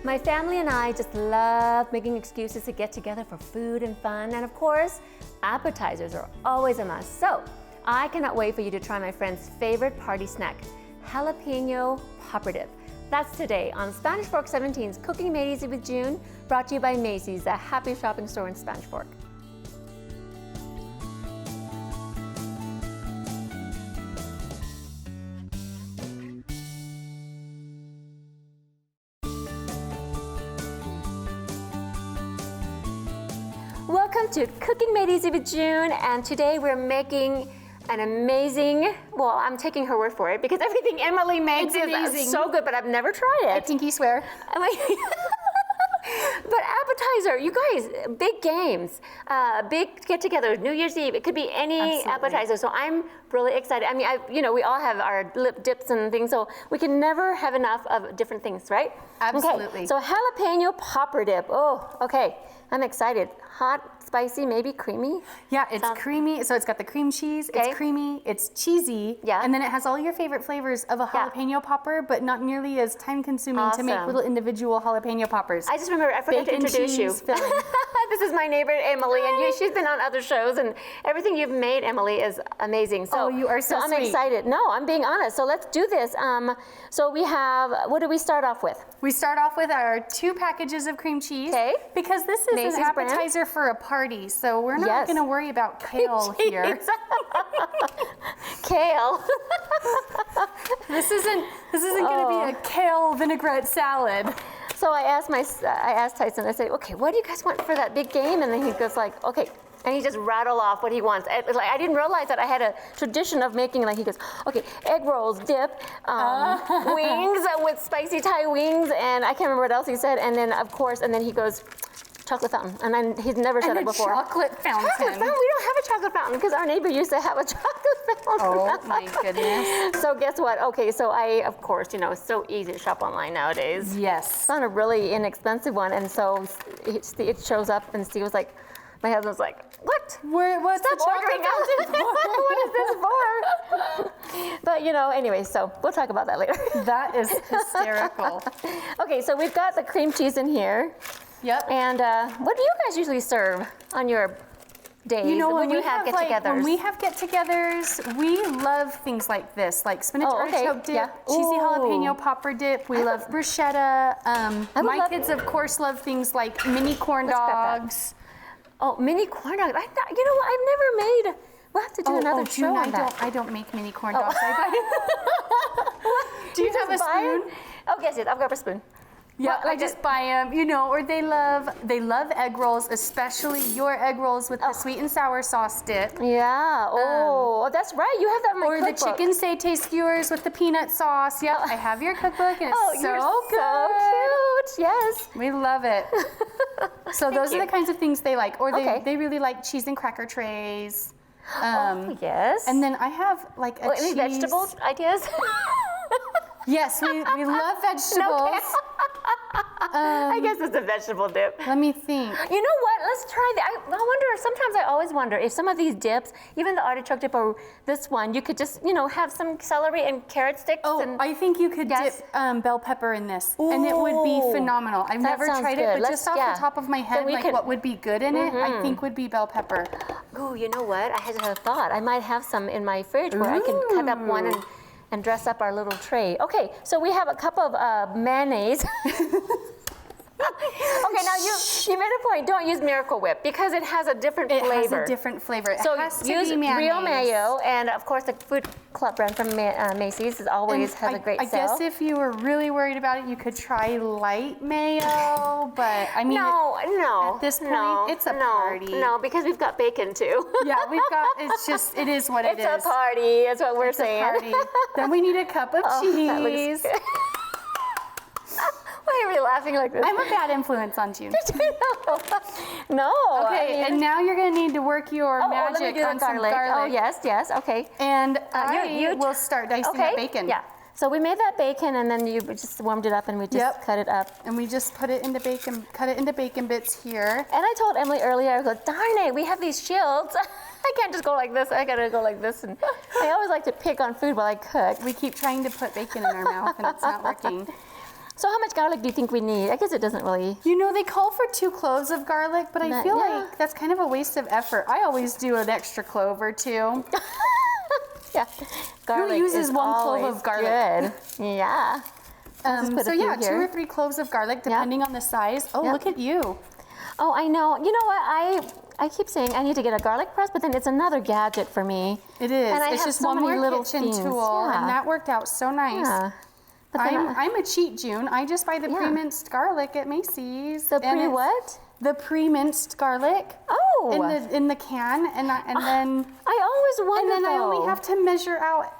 My family and I just love making excuses to get together for food and fun. And of course, appetizers are always a must. So I cannot wait for you to try my friend's favorite party snack, Jalapeno popper dip. That's today on Spanish Fork 17's Cooking Made Easy with June, brought to you by Macy's, the happy shopping store in Spanish Fork. Welcome to Cooking Made Easy with June, and today we're making an amazing, well, I'm taking her word for it because everything Emily makes is so good, but I've never tried it. I think you swear. But appetizer, you guys, big games, big get-togethers, New Year's Eve. It could be any appetizer. So I'm really excited. I mean, we all have our lip dips and things, so we can never have enough of different things, right? Absolutely. Okay, so jalapeno popper dip. Oh, okay. I'm excited. Hot, spicy, maybe creamy? Yeah, it's creamy. So it's got the cream cheese, it's creamy, it's cheesy, and then it has all your favorite flavors of a jalapeno popper, but not nearly as time consuming to make little individual jalapeno poppers. I just remember, I forgot to introduce you. This is my neighbor, Emily, and she's been on other shows, and everything you've made, Emily, is amazing. So, you are so I'm sweet. excited. No, I'm being honest. So let's do this. So we have, what do we start off with? We start off with our 2 packages of cream cheese. Okay. Because this is Macy's an appetizer for a party, so we're not going to worry about kale here. Kale. This isn't going to be a kale vinaigrette salad. So I asked Tyson, I said, okay, what do you guys want for that big game? And then he goes like, okay. And he just rattled off what he wants. I didn't realize that I had a tradition of making, like he goes, okay, egg rolls, dip, wings with spicy Thai wings, and I can't remember what else he said. And then, of course, and then he goes, chocolate fountain. And then he's never said it before. Chocolate fountain. Chocolate fountain? We don't have a chocolate fountain because our neighbor used to have a chocolate fountain. Oh my goodness. So guess what? Okay, so of course, it's so easy to shop online nowadays. Yes. It's not a really inexpensive one. And so it shows up and Steve was like, my husband's like, what? What's Stop the ordering chocolate fountain? What is this for? But anyway, so we'll talk about that later. That is hysterical. Okay, so we've got the cream cheese in here. Yep. And what do you guys usually serve on your days when you have get-togethers? When we have get-togethers, we love things like this, like spinach artichoke dip, cheesy jalapeno popper dip. We love bruschetta. My kids, of course, love things like mini corn dogs. Oh, mini corn dogs. You know what? I've never made. We'll have to do another show on that. I don't make mini corn dogs. Do you have a spoon? spoon? Oh, yes, I've got a spoon. Yeah, I just buy them, or they love egg rolls, especially your egg rolls with the sweet and sour sauce dip. Yeah, that's right. You have that in my cookbook. Or the chicken satay skewers with the peanut sauce. Yep, I have your cookbook and it's so good. So cute, yes. We love it. So those are the kinds of things they like. Or they really like cheese and cracker trays. Yes. And then I have like a cheese. Any vegetable ideas? Yes, we love vegetables. I guess it's a vegetable dip. Let me think. You know what? Let's try that. I wonder, sometimes I always wonder if some of these dips, even the artichoke dip or this one, you could just, have some celery and carrot sticks. Oh, I think you could dip bell pepper in this, and it would be phenomenal. I've never tried it, but just off the top of my head, what would be good in it, I think would be bell pepper. Ooh, you know what? I had a thought. I might have some in my fridge where I can cut up one and dress up our little tray. Okay, so we have a cup of mayonnaise. Okay, now you made a point. Don't use Miracle Whip because it has a different flavor. It has a different flavor. So it has to use be mayonnaise. real mayo, and of course the Food Club brand from Macy's has always a great sale. I guess if you were really worried about it, you could try light mayo, but I mean, at this point, it's a party. No, because we've got bacon too. Yeah, it is what it is. It's a party, is what we're saying. A party. Then we need a cup of cheese. Why are we laughing like this? I'm a bad influence on June. No. Okay, and now you're going to need to work your magic on some garlic. Oh, yes, okay. And I will start dicing that bacon. Yeah. So we made that bacon, and then you just warmed it up, and we just cut it up. And we just cut it into bacon bits here. And I told Emily earlier, I go, darn it, we have these shields. I can't just go like this. I gotta go like this. And I always like to pick on food while I cook. We keep trying to put bacon in our mouth, and it's not working. So how much garlic do you think we need? I guess it doesn't really. You know, they call for 2 cloves of garlic, but I feel like that's kind of a waste of effort. I always do an extra clove or 2. Yeah. Garlic Who uses 1 clove of garlic? Good. Yeah. So yeah, 2 or 3 cloves of garlic, depending on the size. Oh, look at you. Oh, I know. You know what? I keep saying I need to get a garlic press, but then it's another gadget for me. It is. And it's just one more little kitchen tool, and that worked out so nice. Yeah. I'm a cheat, June. I just buy the pre-minced garlic at Macy's. The what? The pre-minced garlic. Oh. In the can, and then I always wonder. And then I only have to measure out.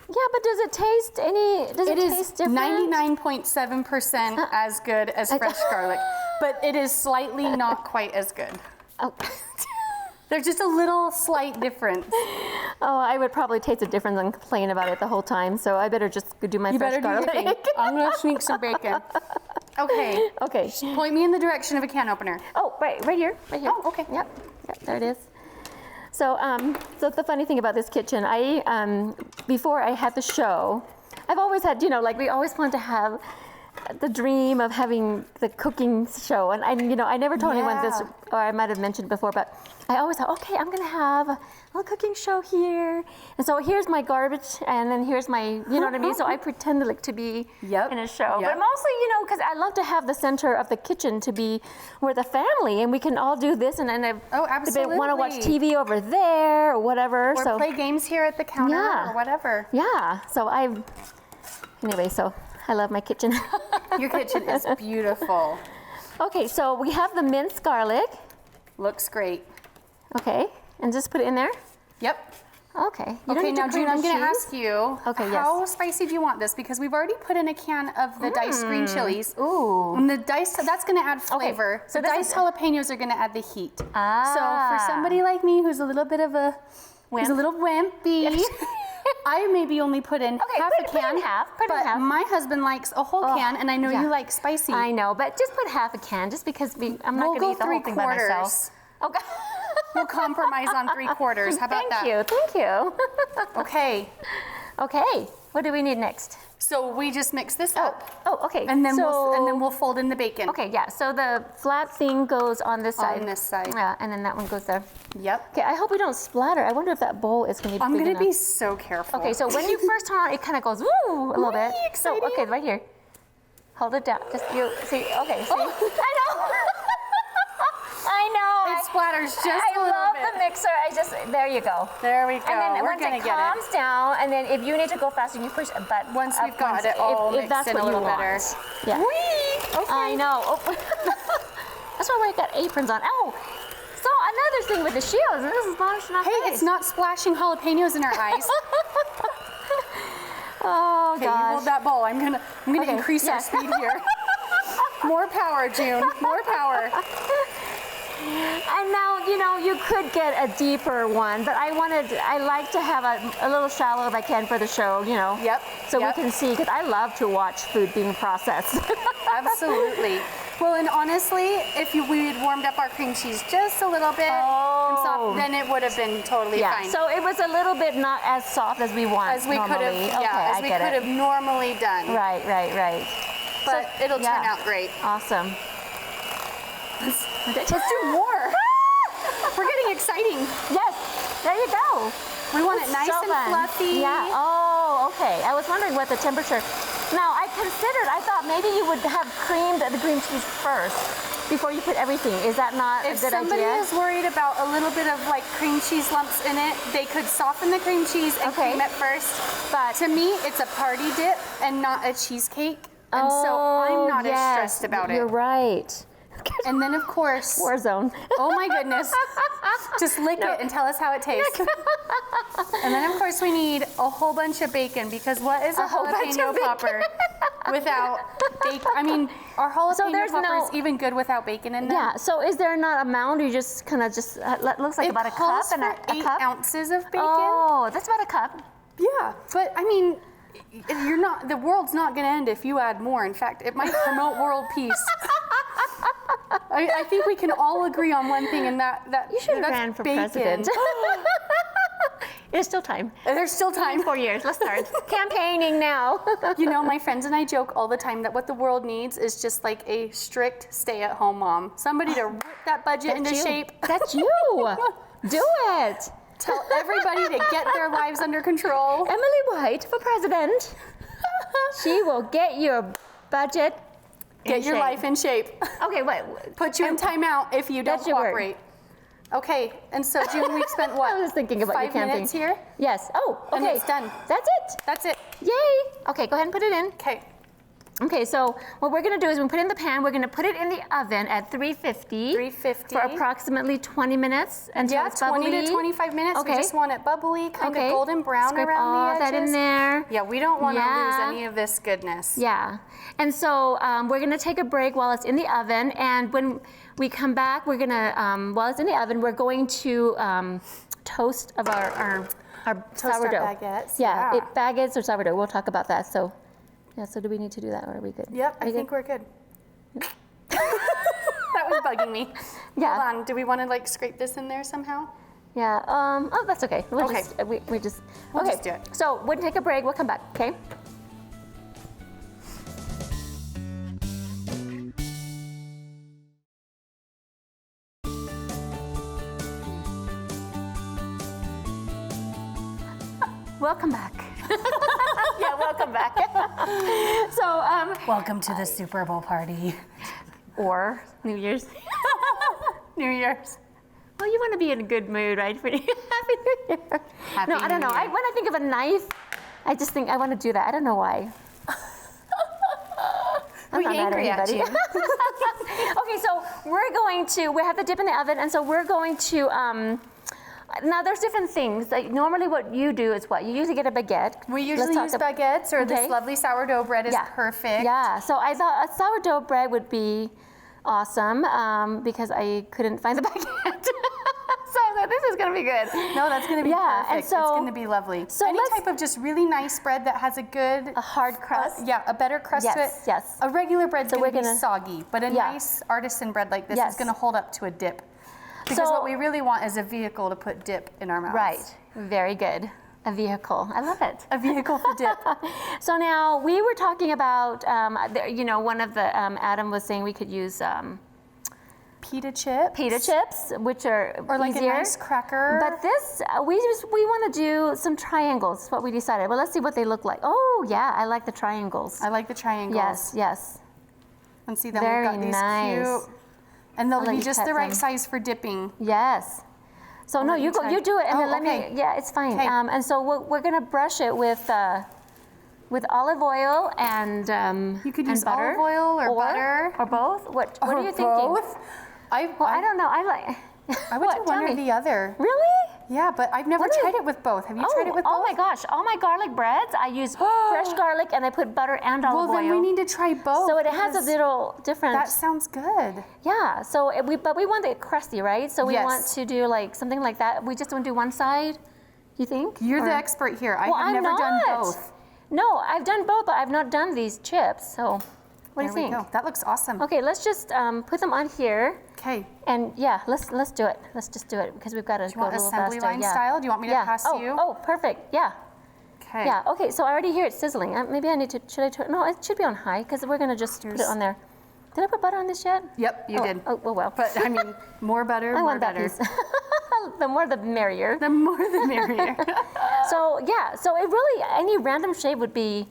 Yeah, but does it taste any? Does it taste different? 99.7% as good as fresh garlic, but it is slightly not quite as good. Oh. There's just a little slight difference. Oh, I would probably taste it different than complain about it the whole time. So I better just do my fresh garlic. Do your thing. I'm gonna sneak some bacon. Okay. Okay. Point me in the direction of a can opener. Oh, right here. Oh, okay. Yep, there it is. So, so the funny thing about this kitchen, before I had the show, I've always had, like we always wanted to have the dream of having the cooking show, and I never told anyone this, or I might have mentioned before, but I always thought, okay, I'm gonna have a little cooking show here, and so here's my garbage, and then here's my, you know what I mean? So I pretend to be in a show, but mostly, because I love to have the center of the kitchen to be where the family, and we can all do this, and then if they want to watch TV over there or whatever, or play games here at the counter or whatever. Yeah. So anyway, so I love my kitchen. Your kitchen is beautiful. Okay, so we have the minced garlic. Looks great. Okay, and just put it in there? Yep. Okay. Okay, now June, I'm going to ask you, how yes. spicy do you want this? Because we've already put in a can of the diced green chilies. Ooh. And the diced, that's going to add flavor. Okay, so the diced jalapenos are going to add the heat. Ah. So for somebody like me who's a little bit of a, who's a little wimpy, I maybe only put in half a can. Put in half. But my husband likes a whole can, and I know you like spicy. I know, but just put half a can, just because I'm not going to eat the whole thing by myself. Okay. We'll compromise on 3/4. How about that? Thank you. Okay. Okay. What do we need next? So we just mix this up. Oh, okay. And then we'll fold in the bacon. Okay, yeah. So the flat thing goes on this side. On this side. Yeah, and then that one goes there. Yep. Okay, I hope we don't splatter. I wonder if that bowl is going to be I'm big going to enough. be so careful. Okay, so when you first turn on, it kind of goes woo a little bit. Exciting. So okay, right here. Hold it down. Just you see. Okay. See. Oh. I know. I know. It splatters just a little bit. I love the mixer. There you go. There we go. And then We're once gonna it get calms down, and then if you need to go faster, you push a button. Once we've got it all if that's mixed in what a little you better. want. Yeah. Whee! Okay. I know. Oh. That's why we got aprons on. Oh. So another thing with the shields, this is splashing off. Hey, it's not splashing jalapenos in our eyes. Oh okay, gosh. you hold that bowl. I'm gonna increase our speed here. More power, June. More power. And now, you could get a deeper one, but I like to have a little shallow if I can for the show, Yep. So we can see, because I love to watch food being processed. Absolutely. Well, and honestly, if we had warmed up our cream cheese just a little bit and soft, then it would have been totally fine. So it was a little bit not as soft as we want as we normally. as we could have normally done. Right. But it'll turn out great. Awesome. Let's do more. We're getting exciting. Yes, there you go. We want it nice and fluffy. Yeah. Oh, okay. I was wondering what the temperature. Now, I thought maybe you would have creamed the cream cheese first before you put everything. Is that not a good idea? If somebody is worried about a little bit of cream cheese lumps in it, they could soften the cream cheese and cream it first. But to me, it's a party dip and not a cheesecake. And so I'm not as stressed about it. You're right. And then, of course, Warzone. Oh my goodness. Just lick it and tell us how it tastes. And then, of course, we need a whole bunch of bacon, because what is a jalapeno popper without bacon? I mean, our jalapeno popper is even good without bacon in them. Yeah, so is there not a mound, or you just kind of looks like about a cup? And a 8 ounces of bacon. Oh, that's about a cup. Yeah, but I mean, the world's not going to end if you add more. In fact, it might promote world peace. I think we can all agree on one thing, and that you should have ran for bacon. president. There's still time. There's still time. 4 years. Let's start campaigning now. You know, my friends and I joke all the time that what the world needs is just like a strict stay-at-home mom. Somebody to rip that budget into shape. That's you. Do it. Tell everybody to get their lives under control. Emily White for president. She will get your budget Get your life in shape. Okay, wait. Put you in timeout if you don't cooperate. Okay, and so June, we've spent what? I was thinking about 5 minutes here? Yes. Oh, okay. And it's done. That's it. That's it. Yay. Okay, go ahead and put it in. Okay. Okay, so what we're gonna do is we'll put it in the pan. We're gonna put it in the oven at 350. 350. For approximately 20 minutes until it's bubbly. 20 to 25 minutes. Okay. We just want it bubbly, kind of golden brown Scrape around all the edges. that in there. Yeah, we don't want to lose any of this goodness. Yeah, and so we're gonna take a break while it's in the oven, and when we come back, we're gonna, while it's in the oven, we're going to toast of our sourdough. Our baguettes. Yeah, baguettes or sourdough. We'll talk about that. So, yeah. So do we need to do that, or are we good? Yep, I think we're good. That was bugging me. Yeah. Hold on. Do we want to like scrape this in there somehow? Yeah. Oh, that's okay. We'll Okay. Just, we just. We'll okay. just do it. So we'll take a break. We'll come back. Okay. Welcome back. Yeah, welcome back. So, Welcome to the Super Bowl party. or New Year's. New Year's. Well, you want to be in a good mood, right? Happy New Year. Happy No, I don't New know. Year. When I think of a knife, I just think I want to do that. I don't know why. I'm We not mad angry at anybody. you. Okay, so we have the dip in the oven, and so we're going to, now there's different things. Like normally what you do is what? You usually get a baguette. We usually use baguettes, or this lovely sourdough bread is perfect. Yeah, so I thought a sourdough bread would be awesome because I couldn't find the baguette. So I thought, this is going to be good. No, that's going to be perfect. And so, it's going to be lovely. So any type of just really nice bread that has a hard crust. A better crust to it. Yes. A regular bread's going to be soggy, but a nice artisan bread like this is going to hold up to a dip. Because what we really want is a vehicle to put dip in our mouths. Right. Very good. A vehicle. I love it. A vehicle for dip. So now we were talking about, one of the, Adam was saying we could use pita chips. Pita chips, which are like easier. a nice cracker. But this, we want to do some triangles. Is what we decided. Well, let's see what they look like. Oh yeah, I like the triangles. I like the triangles. Yes, yes. And see, then Very we've got these nice. cute, and they'll be just the right size for dipping. Yes. So no, you go, you do it, and then let me. Yeah, it's fine. Okay. And so we're gonna brush it with olive oil and you could use butter, olive oil or butter or both. What are you thinking? Both? I don't know. I would do one or the other. Really? Yeah, but I've never tried it with both. Have you tried it with both? Oh my gosh! All my garlic breads, I use fresh garlic and I put butter and olive oil. Well, then we need to try both. So it has a little different. That sounds good. Yeah. So but we want it crusty, right? So we want to do like something like that. We just want to do one side. You think? You're the expert here. I've never done both. No, I've done both, but I've not done these chips. So what do you think? There we go. That looks awesome. Okay, let's just put them on here. Okay. And yeah, let's do it. Let's just do it because we've got to go a little faster. Assembly line style? Do you want me to pass you? Oh, perfect. Yeah. Okay. Yeah. Okay. So I already hear it sizzling. Maybe I need to. Should I turn? No, it should be on high because we're gonna just put it on there. Did I put butter on this yet? Yep, you did. Oh well. But I mean, more butter, I more want that butter. piece. The more the merrier. The more the merrier. So yeah. So it really any random shape would be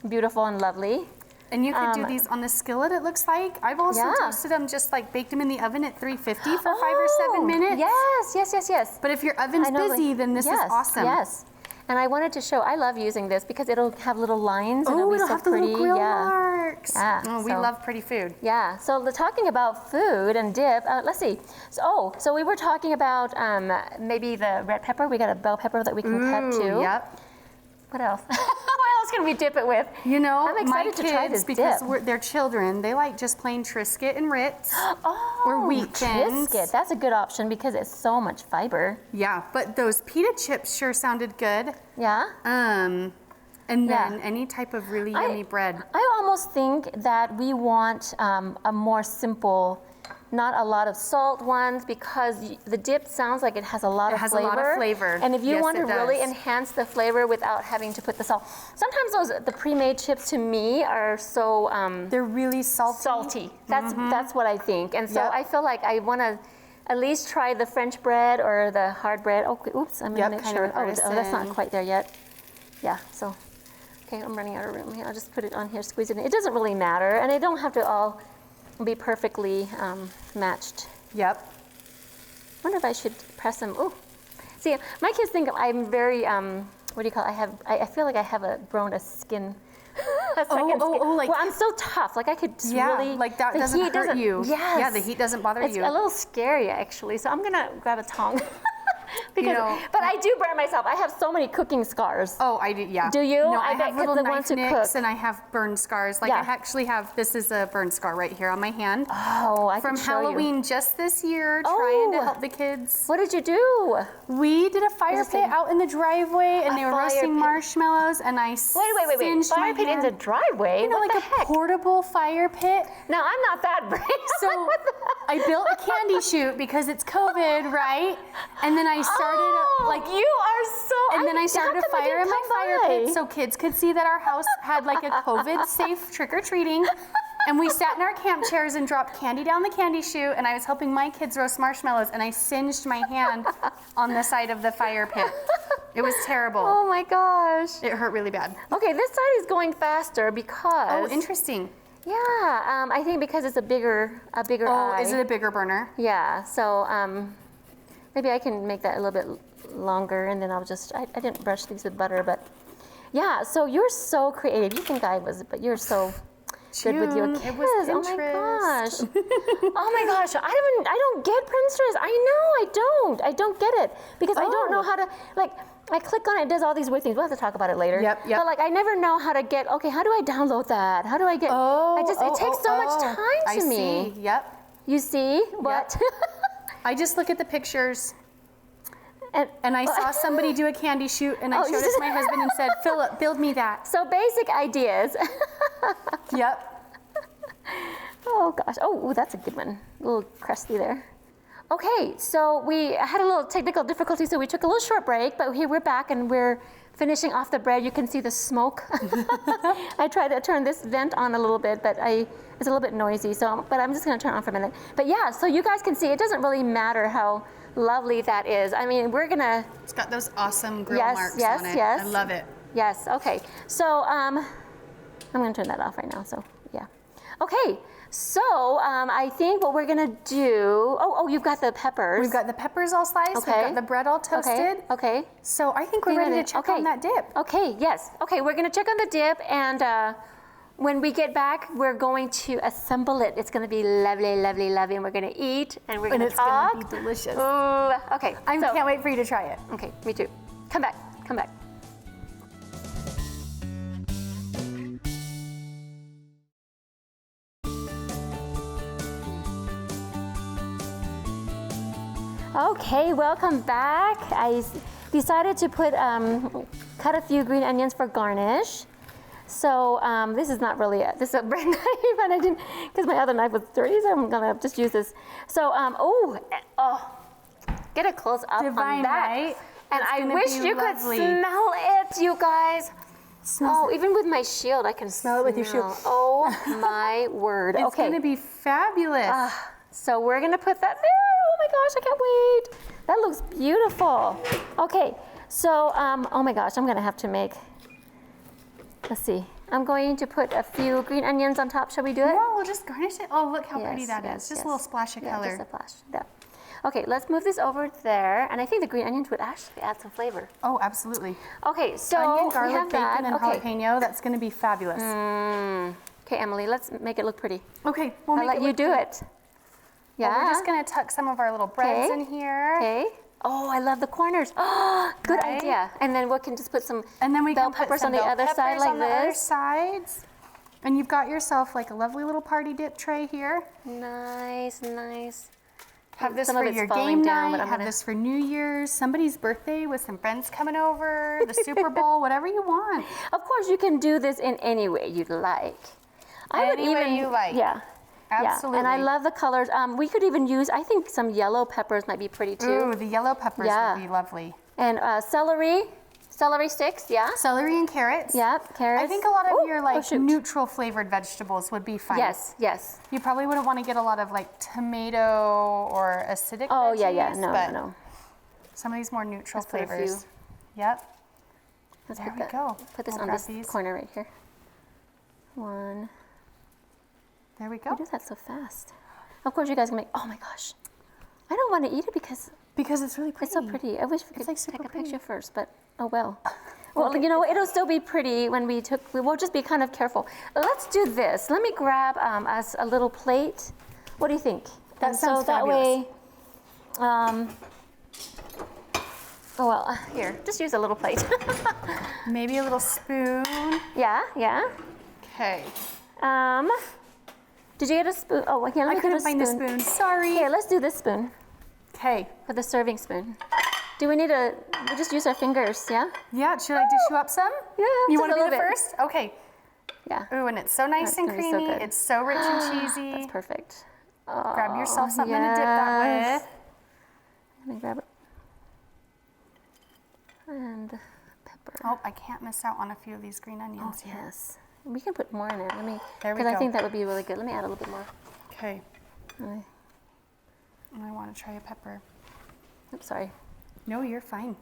beautiful and lovely. And you could do these on the skillet, it looks like. I've also toasted them, just like baked them in the oven at 350 for 5 or 7 minutes. Yes. But if your oven's busy, then this is awesome. Yes. And I wanted to show, I love using this because it'll have little lines and it'll be so have pretty. The little grill marks. Yeah. Oh, we love pretty food. Yeah. So talking about food and dip, let's see. So we were talking about maybe the red pepper. We got a bell pepper that we can cut too. Yep. What else? What else can we dip it with? You know, I'm excited to try this because dip. they're children, they like just plain Triscuit and Ritz. Or wheat thins. Triscuit. That's a good option because it's so much fiber. Yeah, but those pita chips sure sounded good. Yeah. And then any type of really yummy bread. I almost think that we want a more simple not a lot of salt ones because the dip sounds like it has a lot of flavor. It has a lot of flavor. And if you Yes, want to it really does. enhance the flavor without having to put the salt, sometimes the pre-made chips to me are so they're really salty. That's what I think. And so Yep. I feel like I want to at least try the French bread or the hard bread. Oh, oops, I'm gonna make sure. Oh, that's not quite there yet. Yeah, so, okay, I'm running out of room here. I'll just put it on here, squeeze it in. It doesn't really matter, and they don't have to all be perfectly matched. Yep. I wonder if I should press them. Oh, see, my kids think I'm very, what do you call it? I feel like I have grown a skin. Like, well, I'm so tough. Like I could really, like that doesn't hurt you. Yes. Yeah, the heat doesn't bother It's you. a little scary actually. So I'm gonna grab a tong. Because, know, but I do burn myself. I have so many cooking scars. Oh, I do, yeah. Do you? No, I bet have little the knife ones who nicks cook. and I have burn scars. Like Yeah. I actually have, this is a burn scar right here on my hand. Oh, I From can show you. Halloween just this year, trying Oh. to help the kids. What did you do? We did a fire Is this pit out in the driveway and A they were fire roasting pit? marshmallows and I Wait. singed my Fire pit in hand. the driveway? You know, What like the a heck? portable fire pit. Now I'm not that brave. So I built a candy chute because it's COVID, right? And then I started like you are so. and then I started a how come I fire in didn't my come fire by? pit so kids could see that our house had like a COVID safe trick-or-treating. And we sat in our camp chairs and dropped candy down the candy chute and I was helping my kids roast marshmallows and I singed my hand on the side of the fire pit. It was terrible. Oh my gosh. It hurt really bad. Okay, this side is going faster because. Oh, interesting. Yeah, I think because it's a bigger Oh, eye. is it a bigger burner? Yeah, so maybe I can make that a little bit longer and then I'll just, I didn't brush these with butter, but yeah, so you're so creative. You think I was, but you're so good with your June, kids. it was Oh my Pinterest. gosh. Oh my gosh, I don't get Pinterest. I don't get it because I don't know how to, like, I click on it, it does all these weird things. We'll have to talk about it later. Yep. But like, I never know how to get, okay, how do I download that? How do I get, it takes so much time to me. See. Yep. You see what? I just look at the pictures and I saw somebody do a candy shoot and I showed it to my husband and said, Philip, build me that. So basic ideas. Yep. Oh gosh, oh, that's a good one. A little crusty there. Okay, so we had a little technical difficulty, so we took a little short break, but here we're back and we're finishing off the bread. You can see the smoke. I tried to turn this vent on a little bit, but it's a little bit noisy, so, but I'm just gonna turn it on for a minute. But yeah, so you guys can see, it doesn't really matter how lovely that is. I mean, we're gonna... It's got those awesome grill Yes, marks yes, on it. yes. I love it. Yes, okay. So I'm gonna turn that off right now, so yeah. Okay, so I think what we're gonna do, you've got the peppers. We've got the peppers all sliced, Okay. we've got the bread all toasted. Okay. So I think we're ready to check on that dip. Okay, yes. Okay, we're gonna check on the dip and when we get back, we're going to assemble it. It's gonna be lovely, lovely, lovely, and we're gonna eat and we're gonna talk. It's gonna be delicious. Ooh, okay. I can't wait for you to try it. Okay, me too. Come back. Okay, welcome back. I decided to cut a few green onions for garnish. So this is not really this is a bread knife, and I didn't, because my other knife was dirty, so I'm gonna just use this. So, get a close up Divine, on that. right? And That's I gonna wish be you lovely. could smell it, you guys. Even with my shield, I can smell it with your shield. Oh my word. It's Okay. gonna be fabulous. So we're gonna put that there. Oh my gosh, I can't wait. That looks beautiful. Okay, so, oh my gosh, I'm gonna have to make, let's see. I'm going to put a few green onions on top. Shall we do it? No, we'll just garnish it. Oh, look how pretty Yes, that yes, is. Just yes. a little splash of color. Just a flash. Yeah. Okay, let's move this over there. And I think the green onions would actually add some flavor. Oh, absolutely. Okay, so Onion, we garlic, have that. bacon, and jalapeno. That's gonna be fabulous. Okay, Emily, let's make it look pretty. Okay, we'll I'll make let it you look do pretty. it. Yeah. Well, we're just gonna tuck some of our little breads in here. Okay. Oh, I love the corners. Oh, good Right? idea. And then we can just put some And then we bell can put peppers some on the bell other side peppers like on the other this. sides. And you've got yourself like a lovely little party dip tray here. Nice, nice. Have this Some for of it's your falling game down, but night. I'm Have gonna- this for New Year's, somebody's birthday with some friends coming over, the Super Bowl, whatever you want. Of course, you can do this in any way you'd like. I would Any way even, you like. Yeah. Absolutely. Yeah. And I love the colors. We could even use, I think some yellow peppers might be pretty too. Ooh, the yellow peppers would be lovely. And celery sticks, yeah. Celery and carrots. Yep, carrots. I think a lot of your like neutral flavored vegetables would be fine. Yes, yes. You probably wouldn't want to get a lot of like tomato or acidic veggies. Yeah, no. Some of these more neutral Let's put a flavors. few. Yep. Let's there we go. Put this We'll on grab this these. corner right here. One. There we go. You do that so fast. Of course, you guys can make. Oh my gosh, I don't want to eat it because it's really pretty. it's so pretty. I wish we could like super take a pretty. picture first, but oh well. Well, you know, it'll still be pretty when we will just be kind of careful. Let's do this. Let me grab us a little plate. What do you think? That sounds fabulous. That way. Oh well, here, just use a little plate. Maybe a little spoon. Yeah. Okay. Did you get a spoon? Oh, here, let me couldn't find the spoon. Sorry. Here, let's do this spoon. Okay. For the serving spoon. Do we need we just use our fingers, yeah? Yeah, should I dish you up some? Yeah, You just want a to be little the bit. first? Okay. Yeah. Ooh, and it's so nice That's and gonna be so creamy. good. It's so rich and cheesy. That's perfect. Grab yourself something to dip that with. I'm gonna grab it. And pepper. Oh, I can't miss out on a few of these green onions here. Yes. We can put more in it. There we Because I go. think that would be really good. Let me add a little bit more. Okay. Okay. And I want to try a pepper. Oops, sorry. No, you're fine.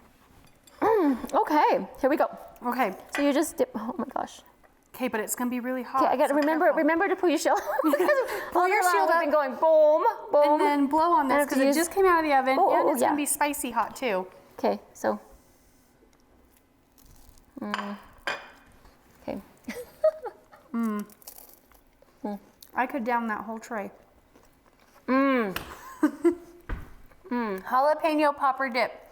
Okay, here we go. Okay. So you just dip. Oh my gosh. Okay, but it's gonna be really hot. Okay, I got to so careful. remember to pull your shield. Pull your shield up. And going boom, boom. And then blow on this have to because it use- just came out of the oven, and it's yeah. gonna be spicy hot too. Okay, so. Okay. I could down that whole tray. Jalapeno popper dip.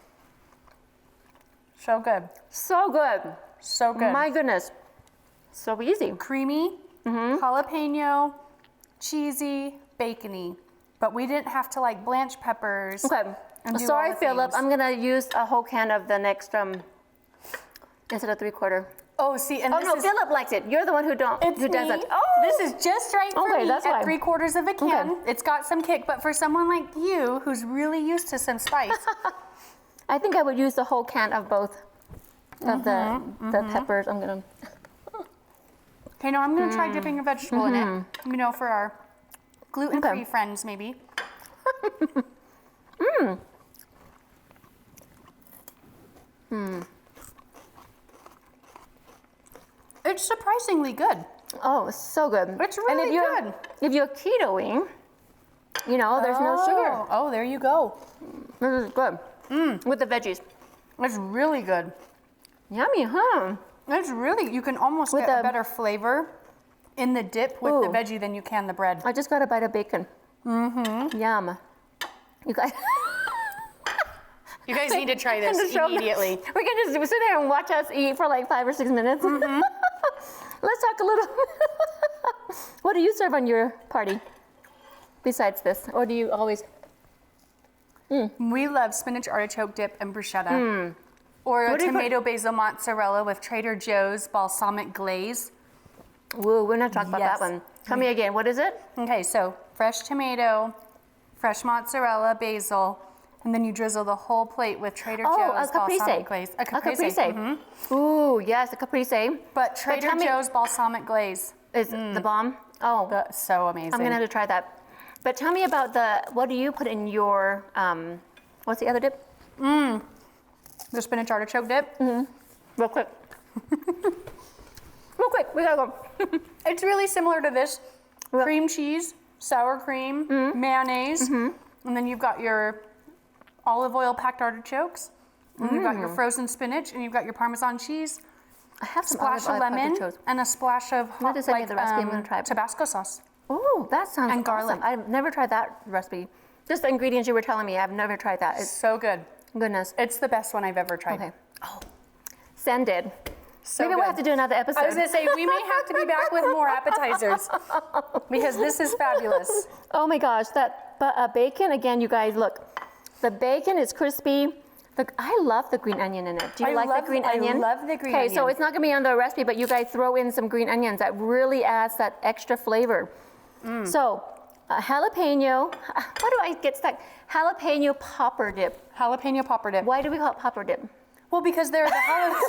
So good. So good. So good. My goodness. So easy. Creamy, jalapeno, cheesy, bacony. But we didn't have to like blanch peppers. Okay. And do Sorry, all the Philip. things. I'm gonna use a whole can of the next instead of 3/4. Oh, see, and Oh this no, is Philip likes it. You're the one who it's me. doesn't. Oh, This is just right for Okay, me that's at why. 3/4 of a can. Okay. It's got some kick, but for someone like you who's really used to some spice, I think I would use the whole can of both of the peppers. I'm gonna. okay, now I'm gonna try dipping a vegetable in it. You know, for our gluten-free friends, maybe. It's surprisingly good. Oh, it's so good. It's and really if you're, good. If you're ketoing, you know, there's no sugar. Oh, there you go. This is good. With the veggies. It's really good. Yummy, huh? It's really, you can almost With get a the- better flavor in the dip with the Ooh. veggie than you can the bread. I just got a bite of bacon. Yum. You guys. You guys need to try this And to show them- immediately. We can just sit there and watch us eat for like 5 or 6 minutes. Let's talk a little. What do you serve on your party besides this? Or do you always? We love spinach artichoke dip and bruschetta. Or a What do you put- tomato basil mozzarella with Trader Joe's balsamic glaze. Woo, we're not talking about Yes. that one. Tell me again, what is it? Okay, so fresh tomato, fresh mozzarella, basil, and then you drizzle the whole plate with Trader Oh, Joe's a caprese. balsamic glaze. A caprese. Ooh, yes, a caprese. But Trader tell me- Joe's balsamic glaze. Is the bomb? Oh, That's so amazing. I'm gonna have to try that. But tell me about what do you put in your, what's the other dip? The spinach artichoke dip. Real quick. Real quick, we gotta go. It's really similar to this. Cream cheese, sour cream, mayonnaise, and then you've got your olive oil packed artichokes, and you've got your frozen spinach, and you've got your Parmesan cheese, I have some splash of olive oil lemon, toast. and a splash of Not to send me the recipe, I'm gonna try it. Tabasco sauce. Oh, that sounds And garlic. awesome. I've never tried that recipe. Just the ingredients you were telling me, I've never tried that. It's So good. goodness. It's the best one I've ever tried. Okay. Oh, send it. So Maybe we'll good. have to do another episode. I was gonna say we may have to be back with more appetizers because this is fabulous. Oh my gosh, that bacon again, you guys. Look, the bacon is crispy. I love the green onion in it. Do you I like love- the green I onion? love the green Okay, so onion. it's not gonna be on the recipe, but you guys throw in some green onions. That really adds that extra flavor. So jalapeno. Why do I get stuck? Jalapeno popper dip. Jalapeno popper dip. Why do we call it popper dip? Well, because they're the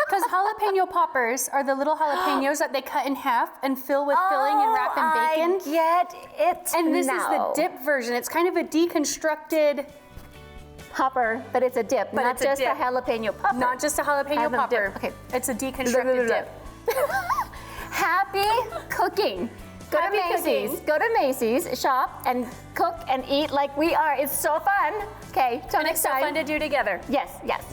because jalapeno poppers are the little jalapenos that they cut in half and fill with filling and wrap in bacon. I get it. And this is the now. dip version. It's kind of a deconstructed Popper, but it's a dip, But not it's a just dip. a jalapeno popper. Not just a jalapeno Have them popper. dip. Okay. It's a deconstructed dip. Happy cooking. Go Happy to Macy's. cooking. Go to Macy's, shop, and cook and eat like we are. It's so fun. Okay, till And next it's so time. fun to do together. Yes, yes.